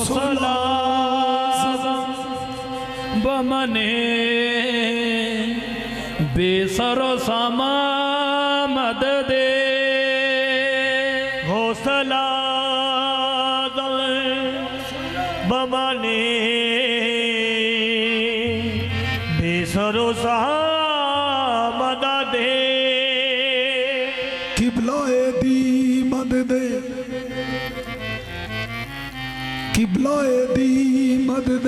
गौसला बमने बेसरो सामा मदद गौसला बमने बेसरो सामा मदद किबलाए दी मदद किबलाए दी मदद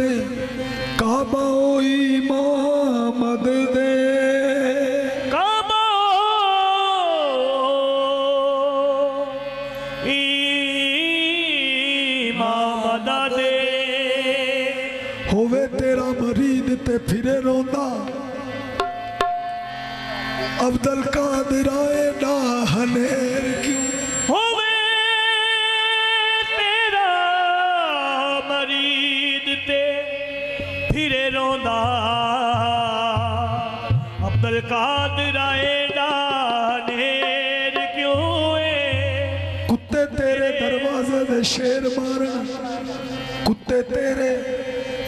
काबा मदद काबा मदद होवे तेरा मरीद ते फिरे रोंदा अब्दुल कादिर आए ना हनेर क्यों होवे तेरा मरीद ते फिरे रोंदा अब्दुल कादिर आए डानेर क्यों है। कुत्ते तेरे दरवाजे दे शेर मारन कुत्ते तेरे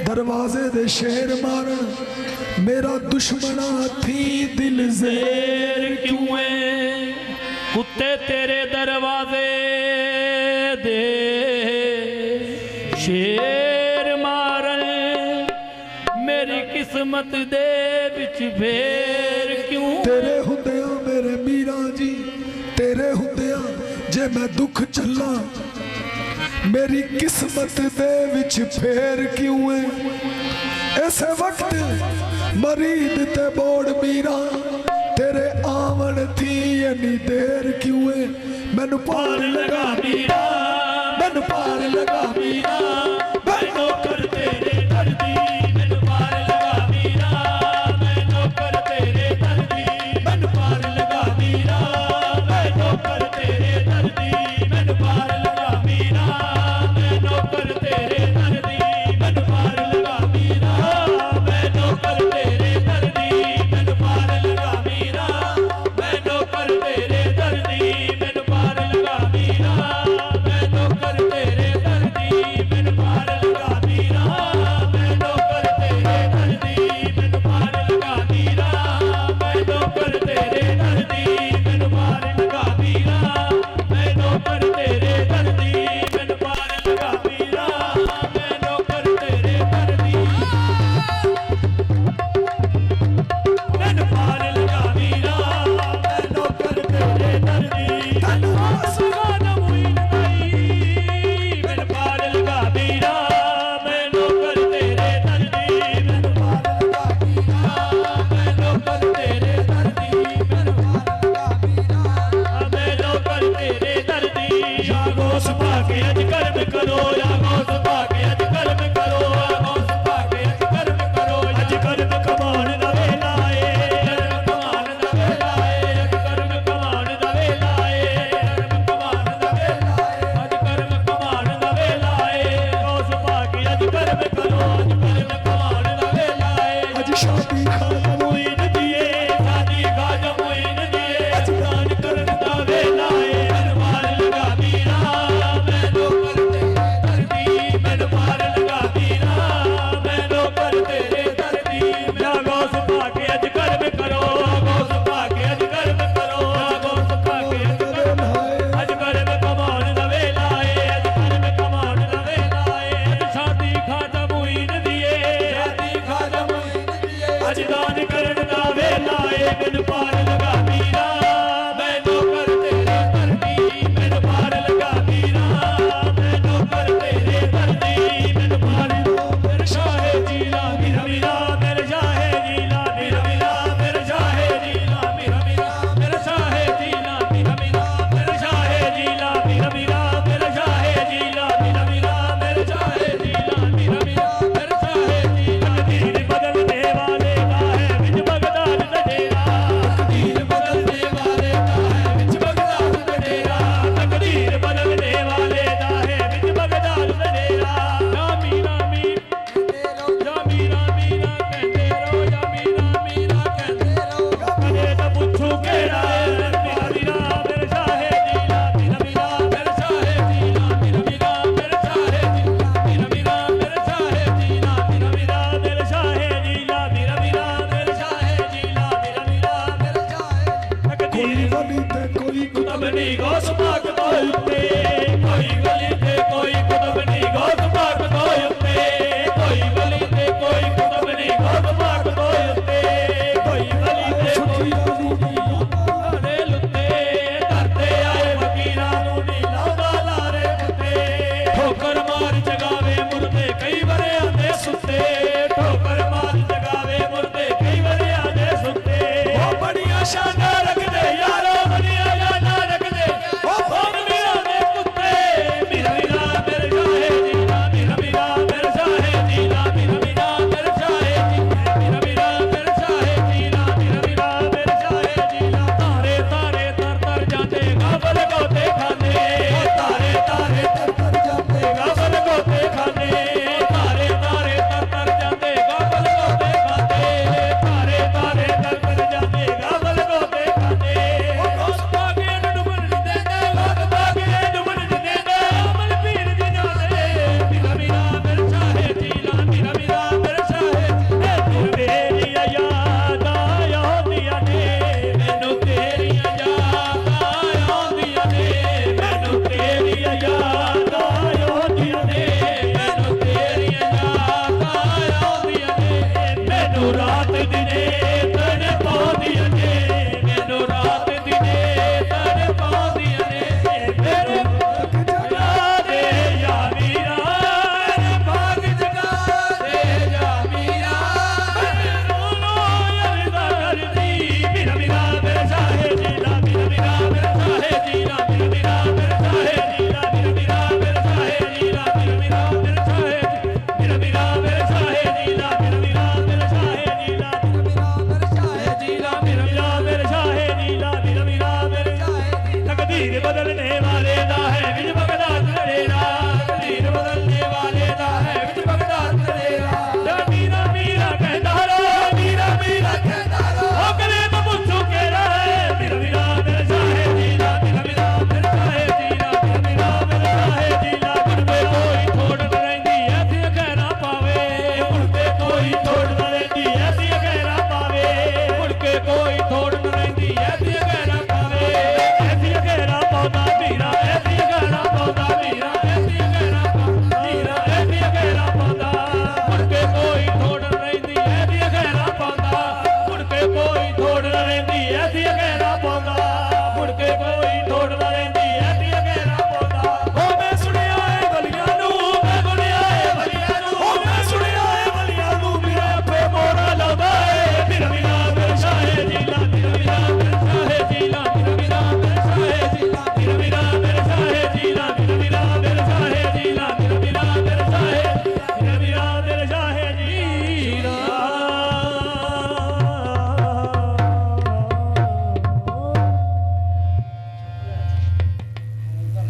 दरवाजे दे शेर मारन मेरा दुश्मना थी दिल ज़ेर क्यों है कुत्ते तेरे दरवाजे दे शेर मारन मेरी किस्मत दे विच फेर क्यों। तेरे हुंदिया मेरे मीरा जी तेरे हुंदिया जे मैं दुख चला मेरी किस्मत दे विच फेर क्यों है। ऐसे वक्त मरीद ते बोड़ मीरा तेरे आवन थी यानी देर क्यों है। मैनू पार लगा मीरा मैनू पार लगा मीरा मैं नौकर तेरे दर्दी मैनू पार लगा मीरा मैं नौकर तेरे दर्दी मैनू पार लगा मीरा मैं नौकर तेरे दर्दी मैनू पार लगा मीरा मैं नौकर तेरे दर्दी मैनू पार लगा मीरा मैं नौकर तेरे दर्दी मैनू पार लगा मीरा मैं नौकर तेरे दर्दी मैनू पार लगा मीरा मैं नौकर तेरे दर्दी मैनू पार ਕੁਤਬ ਨੀ ਗੌਸ ਪਾਕ ਤੋਂ ਉੱਤੇ ਕੋਈ ਵਲੀ ਤੇ ਕੋਈ ਕੁਤਬ ਨੀ ਗੌਸ ਪਾਕ ਤੋਂ ਉੱਤੇ ਕੋਈ ਵਲੀ ਤੇ ਕੋਈ ਕੁਤਬ ਨੀ ਗੌਸ ਪਾਕ ਤੋਂ ਉੱਤੇ ਕੋਈ ਵਲੀ ਤੇ ਕੋਈ ਲਾਰੇ ਲੁੱਤੇ ਧਰਤੇ ਆਏ ਫਕੀਰਾਂ ਨੂੰ ਨੀ ਲਾਉਂਦਾ ਲਾਰੇ ਮੁੱਤੇ ਠੋਕਰ ਮਾਰ ਜਗਾਵੇ ਮੁਰਦੇ ਕਈ ਵਰਿਆਂ ਦੇ ਸੁੱਤੇ ਠੋਕਰ ਮਾਰ ਜਗਾਵੇ ਮੁਰਦੇ ਕਈ ਵਰਿਆਂ ਦੇ ਸੁੱਤੇ ਉਹ ਬੜੀਆਂ ਸ਼ਾਨਾਂ ਰੱਖਦੇ ਯਾਰੋ ਬੜੀਆਂ ਸ਼ਾਨਾਂ ਰੱਖਦੇ ਉਹ ਫੋਨ ਮੀਰਾਂ ਦੇ ਕੁੱਤੇ ਮੀਰਾ ਮੀਰਾ ਮੇਰੇ ਸ਼ਾਹੇ ਜੀਲਾ ਮੀਰਾ ਮੀਰਾ ਮੇਰੇ ਸ਼ਾਹੇ ਜੀਲਾ ਮੀਰਾ ਮੀਰਾ ਮੇਰੇ ਸ਼ਾਹੇ ਜੀਲਾ ਮੀਰਾ ਮੀਰਾ ਮੇਰੇ ਸ਼ਾਹੇ ਜੀਲਾ ਮੀਰਾ ਮੀਰਾ ਮੇਰੇ ਸ਼ਾਹੇ ਜੀਲਾ ਤਾਰੇ ਤਾਰੇ ਤਰ ਤਰ ਜਾਂਦੇ ਗਾਬਲ ਗੋਤੇ ਖਾਂਦੇ ਤਾਰੇ ਤਾਰੇ ਤਰ ਤਰ ਜਾਂਦੇ ਗਾਬਲ ਗੋਤੇ ਖਾਂਦੇ ਤਾਰੇ ਤਾਰੇ ਤਰ ਤਰ ਜਾਂਦੇ ਗਾਬਲ ਗੋਤੇ ਖਾਂਦੇ ਤਾਰੇ ਤਾਰੇ ਤਰ ਤਰ ਜਾਂਦੇ ਗਾਬਲ ਗੋਤੇ ਖਾਂਦੇ ਉਸ ਬਾਗੇ ਨੂੰ ਡੁੱਬਣ ਨਹੀਂ ਦਿੰਦੇ ਲੋਕ ਬਾਗੇ ਡੁੱਬਣ ਨਹੀਂ ਦਿੰਦੇ ਅਮਲ ਪੀਰ ਜੀ ਜਾਦੇ ਮੀਰਾ ਮੀਰਾ ਮੇਰੇ ਸ਼ਾਹੇ ਜੀਲਾ ਮੀਰਾ ਮੀਰਾ ਮੇਰੇ ਸ਼ਾਹੇ ਤੇਰੀਆਂ ਯਾਦਾਂ ਆਉਂਦੀਆਂ ਨੇ ਮੈਨੂੰ ਤੇਰੀਆਂ ਯਾਦਾਂ ਆਉਂਦੀਆਂ ਨੇ ਮੈਨੂੰ ਤੇਰੀਆਂ ਯਾਦਾਂ ਆਉਂਦੀਆਂ ਨੇ ਮੈਨੂੰ ਤੇਰੀਆਂ ਯਾਦਾਂ ਆਉਂਦੀਆਂ ਨੇ ਮੈਨੂੰ ਰਾਤ ਦਿਨੇ ਤੜ ਪਾਉਂਦੀਆਂ ਨੇ ਮੈਨੂੰ ਰਾਤ ਦਿਨੇ ਤੜ ਪਾਉਂਦੀਆਂ ਨੇ ਮੇਰੇ ਜਗਾ ਦੇ ਯਾ ਮੀਰਾ ਬਾਗ ਜਗਾ ਦੇ ਯਾ ਮੀਰਾ ਮੈਨੂੰ ਯਾਦਾ ਕਰਦੀ ਮੀਰਾ ਮੀਰਾ ਮੇਰੇ ਸ਼ਾਹੇ ਜੀਲਾ ਮੀਰਾ ਮੀਰਾ ਮੇਰੇ ਸ਼ਾਹੇ ਜੀਲਾ ਮੀਰਾ ਮੀਰਾ ਮੇਰੇ ਸ਼ਾਹੇ ਜੀਲਾ ਮੀਰਾ ਮੀਰਾ ਮੇਰੇ ਸ਼ਾਹੇ ਜੀਲਾ ਮੀਰਾ ਮੀਰਾ ਮੇਰੇ ਸ਼ਾਹੇ ਮੀਰਾ ਮੀਰਾ ਮੇਰੇ ਸ਼ਾਹੇ ਜੀਲਾ ਮੀਰਾ ਮੀਰਾ ਮੇਰੇ ਸ਼ਾਹੇ ਜੀਲਾ ਮੀਰਾ ਮੀਰਾ ਮੇਰੇ ਸ਼ਾਹੇ ਜੀਲਾ ਮੀਰਾ ਮੀਰਾ ਮੇਰੇ ਸ਼ਾਹੇ ਤਕਦੀਰ ਬਦਲਨੇ ਵਾਲੇ ਦਾ ਹੈ ਵਿਜ ਭਗਦਾ ਤੇਰਾ ਤਕਦੀਰ ਬਦਲਨੇ ਵਾਲੇ ਦਾ ਹੈ ਵਿਜ ਭਗਦਾ ਤੇਰਾ ਮੀਰਾ ਮੀਰਾ ਕਹਿੰਦਾ ਰੋ ਮੀਰਾ ਮੀਰਾ ਕਹਿੰਦਾ ਰੋ ਉਹ ਕਲੇ ਤੋਂ ਪੁੱਛੂ ਕਿਹੜਾ ਹੈ ਮੀਰਾ ਮੀਰਾ ਮੇਰੇ ਸ਼ਾਹੇ ਜੀਲਾ ਮੀਰਾ ਮੀਰਾ ਮੇਰੇ ਸ਼ਾਹੇ ਜੀਲਾ ਮੀਰਾ ਮੀਰਾ ਮੇਰੇ ਸ਼ਾਹੇ ਜੀਲਾ ਗੁਰਬੇ ਕੋਈ ਥੋੜ ਨ ਰਹਿੰਦੀ ਐਸੀ ਖੈਰਾ ਪਾਵੇ ਗੁਰਬੇ ਕੋਈ ਥੋੜ ਨ ਰਹਿੰਦੀ ਐਸੀ ਖੈਰਾ ਪਾਵੇ ਮੁੜ ਕੇ ਕੋਈ